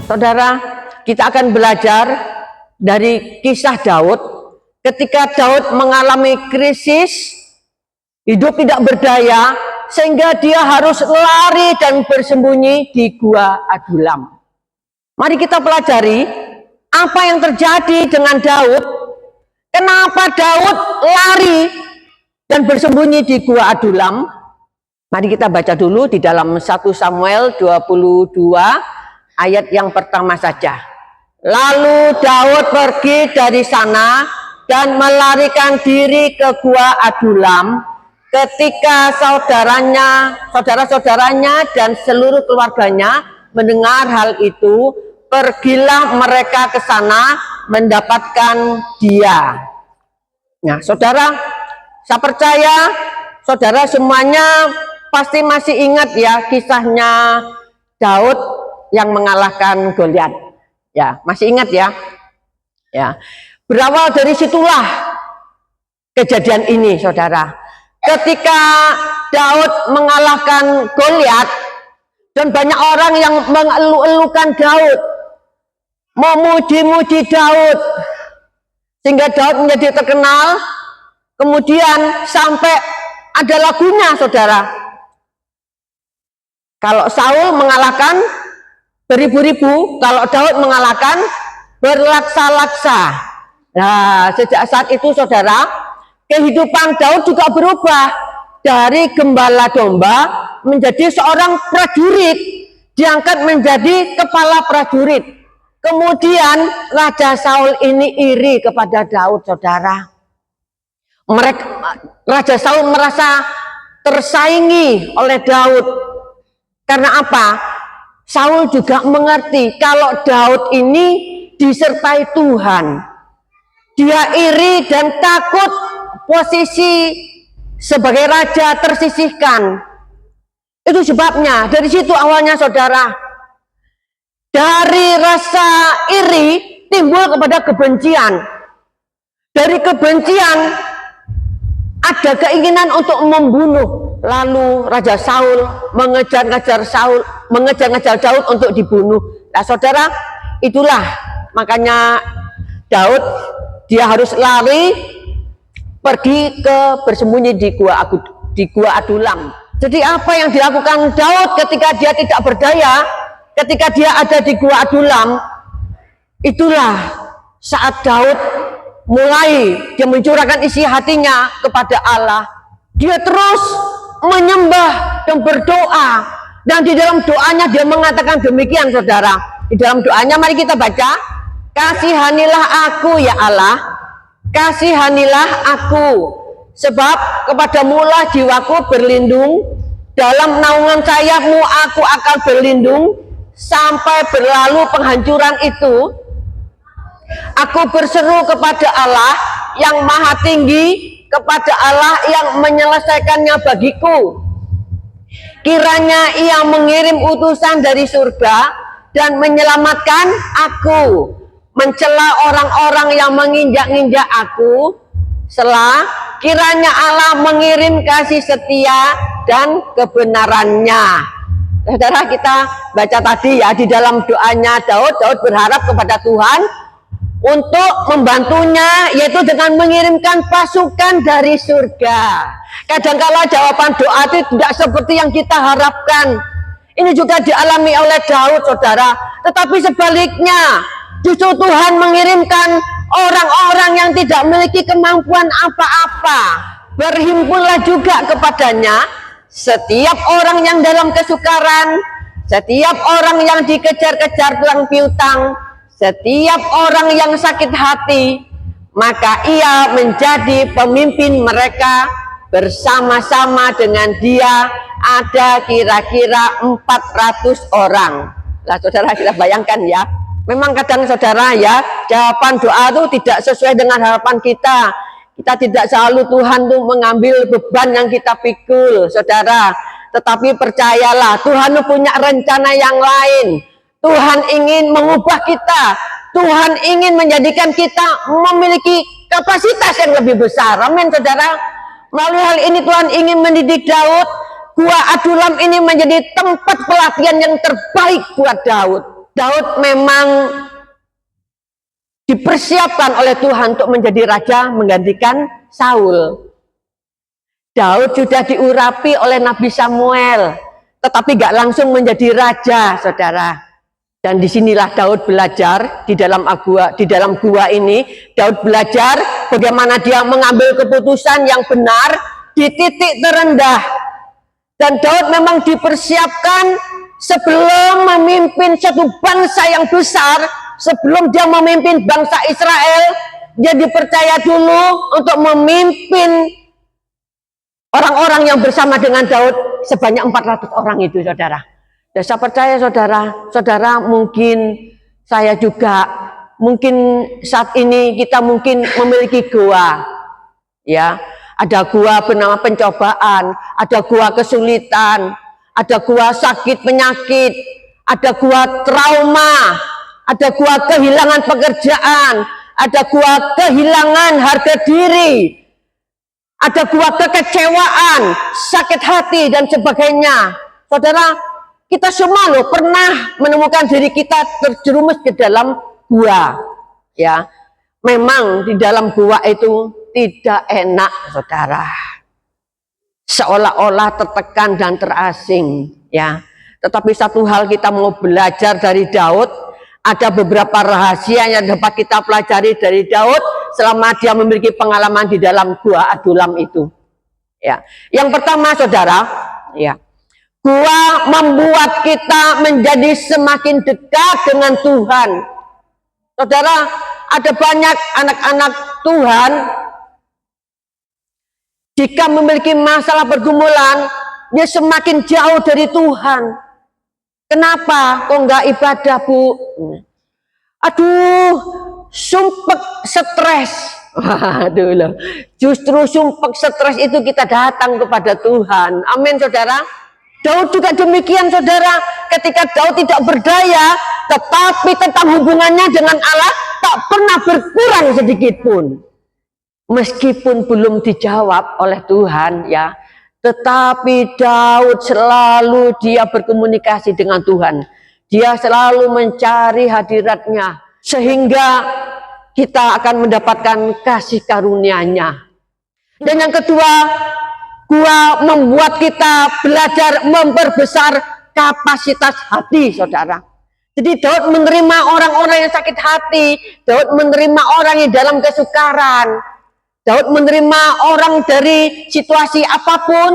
Saudara, kita akan belajar dari kisah Daud. Ketika Daud mengalami krisis, hidup tidak berdaya, sehingga dia harus lari dan bersembunyi di gua Adulam. Mari kita pelajari apa yang terjadi dengan Daud. Kenapa Daud lari dan bersembunyi di gua Adulam? Mari kita baca dulu di dalam 1 Samuel 22 ayat yang pertama saja. Lalu Daud pergi dari sana dan melarikan diri ke gua Adulam. Ketika saudara-saudaranya dan seluruh keluarganya mendengar hal itu, pergilah mereka ke sana mendapatkan dia. Nah, saudara, saya percaya saudara semuanya pasti masih ingat ya kisahnya Daud yang mengalahkan Goliat. Ya, masih ingat ya? Ya. Berawal dari situlah kejadian ini, saudara. Ketika Daud mengalahkan Goliat dan banyak orang yang mengeluh-elukan Daud, memuji-muji Daud, sehingga Daud menjadi terkenal. Kemudian sampai ada lagunya, saudara. Kalau Saul mengalahkan beribu-ribu, kalau Daud mengalahkan berlaksa-laksa. Nah, sejak saat itu, saudara, kehidupan Daud juga berubah dari gembala domba menjadi seorang prajurit, diangkat menjadi kepala prajurit. Kemudian Raja Saul ini iri kepada Daud, saudara. Raja Saul merasa tersaingi oleh Daud. Karena apa? Saul juga mengerti kalau Daud ini disertai Tuhan. Dia iri dan takut posisi sebagai raja tersisihkan. Itu sebabnya, dari situ awalnya, saudara. Dari rasa iri timbul kepada kebencian. Dari kebencian ada keinginan untuk membunuh. Lalu Raja Saul mengejar-ngejar Daud untuk dibunuh. Nah, saudara, itulah makanya Daud dia harus lari pergi ke bersembunyi di gua Adulam. Jadi apa yang dilakukan Daud ketika dia tidak berdaya, ketika dia ada di gua Adulam, itulah saat Daud mulai dia mencurahkan isi hatinya kepada Allah. Dia terus menyembah dan berdoa, dan di dalam doanya dia mengatakan demikian, saudara. Di dalam doanya mari kita baca, kasihanilah aku ya Allah, kasihanilah aku, sebab kepadamulah jiwaku berlindung, dalam naungan sayapmu aku akan berlindung sampai berlalu penghancuran itu. Aku berseru kepada Allah yang maha tinggi, kepada Allah yang menyelesaikannya bagiku. Kiranya ia mengirim utusan dari surga dan menyelamatkan aku, mencela orang-orang yang menginjak-injak aku. Kiranya Allah mengirim kasih setia dan kebenarannya. Saudara, kita baca tadi ya, di dalam doanya Daud berharap kepada Tuhan untuk membantunya, yaitu dengan mengirimkan pasukan dari surga. Kadangkala jawaban doa itu tidak seperti yang kita harapkan. Ini juga dialami oleh Daud, saudara. Tetapi sebaliknya, justru Tuhan mengirimkan orang-orang yang tidak memiliki kemampuan apa-apa. Berhimpunlah juga kepadanya setiap orang yang dalam kesukaran, setiap orang yang dikejar-kejar tulang piutang, setiap orang yang sakit hati, maka ia menjadi pemimpin mereka. Bersama-sama dengan dia ada kira-kira 400 orang. Lah, saudara, kita bayangkan ya. Memang kadang, saudara, ya, jawaban doa itu tidak sesuai dengan harapan kita. Kita tidak selalu Tuhan tuh mengambil beban yang kita pikul, saudara. Tetapi percayalah, Tuhan punya rencana yang lain. Tuhan ingin mengubah kita. Tuhan ingin menjadikan kita memiliki kapasitas yang lebih besar. Amin, saudara. Melalui hal ini Tuhan ingin mendidik Daud. Gua Adulam ini menjadi tempat pelatihan yang terbaik buat Daud. Daud memang dipersiapkan oleh Tuhan untuk menjadi raja menggantikan Saul. Daud sudah diurapi oleh Nabi Samuel, tetapi gak langsung menjadi raja, saudara. Dan disinilah Daud belajar di dalam gua ini. Daud belajar bagaimana dia mengambil keputusan yang benar di titik terendah. Dan Daud memang dipersiapkan sebelum memimpin satu bangsa yang besar, sebelum dia memimpin bangsa Israel, dia dipercaya dulu untuk memimpin orang-orang yang bersama dengan Daud sebanyak 400 orang itu, saudara. Dan saya percaya saudara mungkin saya juga, mungkin saat ini kita mungkin memiliki gua, ya. Ada gua bernama pencobaan, ada gua kesulitan, ada gua sakit penyakit, ada gua trauma, ada gua kehilangan pekerjaan, ada gua kehilangan harga diri, ada gua kekecewaan, sakit hati dan sebagainya. Saudara, kita semua loh pernah menemukan diri kita terjerumus ke dalam gua, ya. Memang di dalam gua itu tidak enak, saudara. Seolah-olah tertekan dan terasing, ya. Tetapi satu hal kita mau belajar dari Daud, ada beberapa rahasia yang dapat kita pelajari dari Daud selama dia memiliki pengalaman di dalam gua Adulam itu. Ya. Yang pertama, saudara, ya. Gua membuat kita menjadi semakin dekat dengan Tuhan. Saudara, ada banyak anak-anak Tuhan jika memiliki masalah pergumulan, dia semakin jauh dari Tuhan. Kenapa? Kok nggak ibadah, Bu? Aduh, sumpek stres. Aduh loh. Justru sumpek stres itu kita datang kepada Tuhan. Amin, saudara. Daud juga demikian, saudara. Ketika Daud tidak berdaya, tetapi tentang hubungannya dengan Allah tak pernah berkurang sedikit pun. Meskipun belum dijawab oleh Tuhan, ya, tetapi Daud selalu dia berkomunikasi dengan Tuhan. Dia selalu mencari hadiratnya, sehingga kita akan mendapatkan kasih karunia-Nya. Dan yang kedua, gua membuat kita belajar memperbesar kapasitas hati, saudara. Jadi Daud menerima orang-orang yang sakit hati, Daud menerima orang yang dalam kesukaran, Daud menerima orang dari situasi apapun,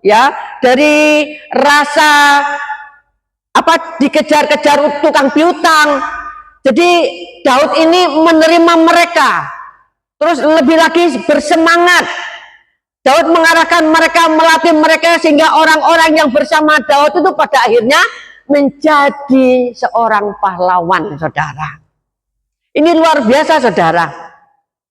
ya, dari rasa dikejar-kejar tukang piutang. Jadi Daud ini menerima mereka, terus lebih lagi bersemangat. Daud mengarahkan mereka, melatih mereka, sehingga orang-orang yang bersama Daud itu pada akhirnya menjadi seorang pahlawan, saudara. Ini luar biasa, saudara.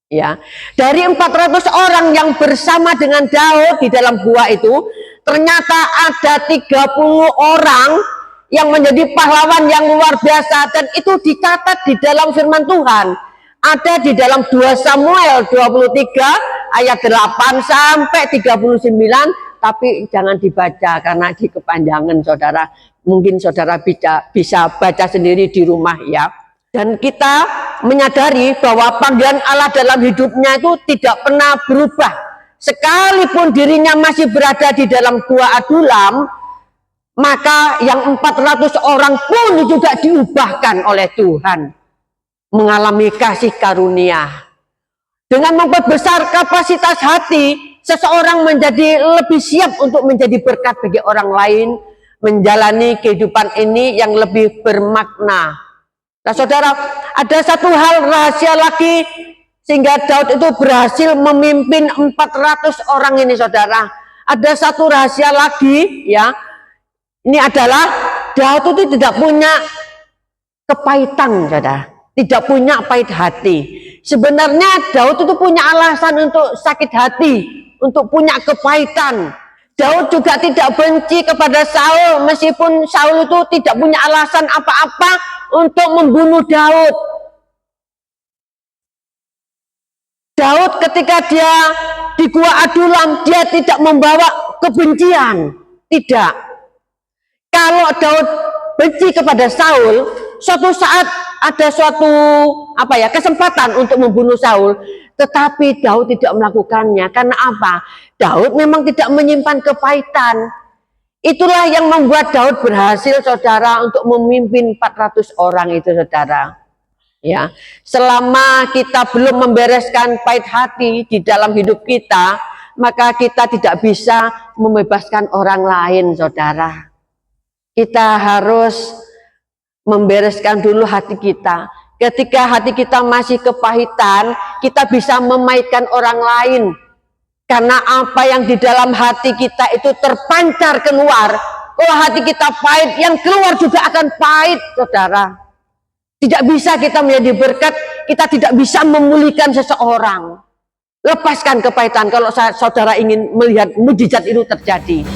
Ya, dari 400 orang yang bersama dengan Daud di dalam gua itu, ternyata ada 30 orang yang menjadi pahlawan yang luar biasa, dan itu dicatat di dalam firman Tuhan. Ada di dalam 2 Samuel 23 ayat 8 sampai 39, tapi jangan dibaca karena di kepanjangan, saudara. Mungkin saudara bisa baca sendiri di rumah, ya. Dan kita menyadari bahwa panggilan Allah dalam hidupnya itu tidak pernah berubah. Sekalipun dirinya masih berada di dalam gua Adulam, maka yang 400 orang pun juga diubahkan oleh Tuhan, mengalami kasih karunia. Dengan memperbesar kapasitas hati, seseorang menjadi lebih siap untuk menjadi berkat bagi orang lain, menjalani kehidupan ini yang lebih bermakna. Nah, saudara, ada satu hal rahasia lagi sehingga Daud itu berhasil memimpin 400 orang ini, saudara. Ada satu rahasia lagi, ya. Ini adalah Daud itu tidak punya kepahitan, saudara. Tidak punya pahit hati. Sebenarnya Daud itu punya alasan untuk sakit hati, untuk punya kepahitan. Daud juga tidak benci kepada Saul, meskipun Saul itu tidak punya alasan apa-apa untuk membunuh Daud. Daud ketika dia di gua Adulam, dia tidak membawa kebencian. Tidak. Kalau Daud benci kepada Saul, suatu saat ada suatu kesempatan untuk membunuh Saul, tetapi Daud tidak melakukannya. Karena apa? Daud memang tidak menyimpan kepahitan. Itulah yang membuat Daud berhasil, saudara, untuk memimpin 400 orang itu, saudara. Ya, selama kita belum membereskan pahit hati di dalam hidup kita, maka kita tidak bisa membebaskan orang lain, saudara. Kita harus membereskan dulu hati kita. Ketika hati kita masih kepahitan, kita bisa memahitkan orang lain. Karena apa yang di dalam hati kita itu terpancar keluar. Kalau hati kita pahit, yang keluar juga akan pahit, saudara. Tidak bisa kita menjadi berkat, kita tidak bisa memulihkan seseorang. Lepaskan kepahitan kalau saudara ingin melihat mujizat itu terjadi.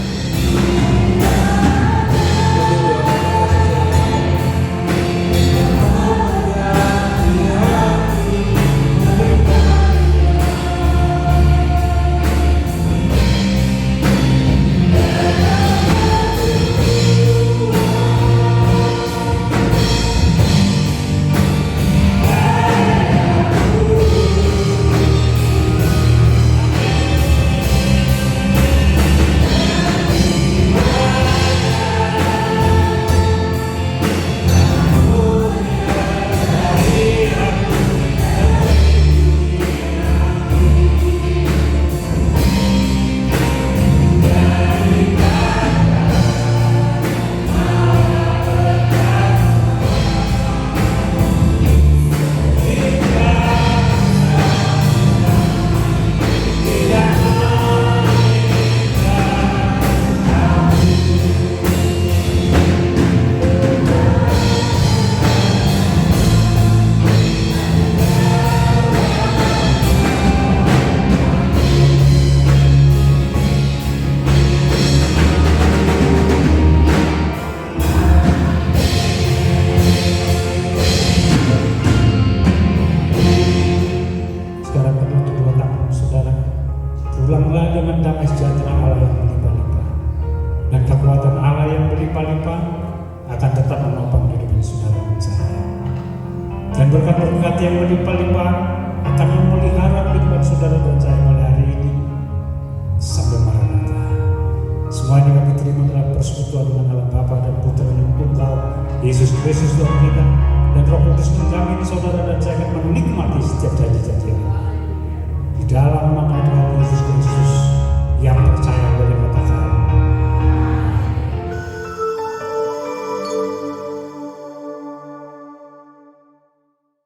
Pulanglah dengan damai sejahtera Allah yang berlimpah-limpah, dan kekuatan Allah yang berlimpah-limpah akan tetap menopang kehidupan saudara dan saya. Dan berkat-berkat yang berlimpah-limpah akan memelihara kehidupan saudara dan saya mulai hari ini sampai Maranatha. Semuanya kami terima dalam persekutuan dengan Allah Bapa dan Putra dan Tunggal Yesus Kristus Tuhan kita, dan Roh Kudus menjamin saudara dan saya akan menikah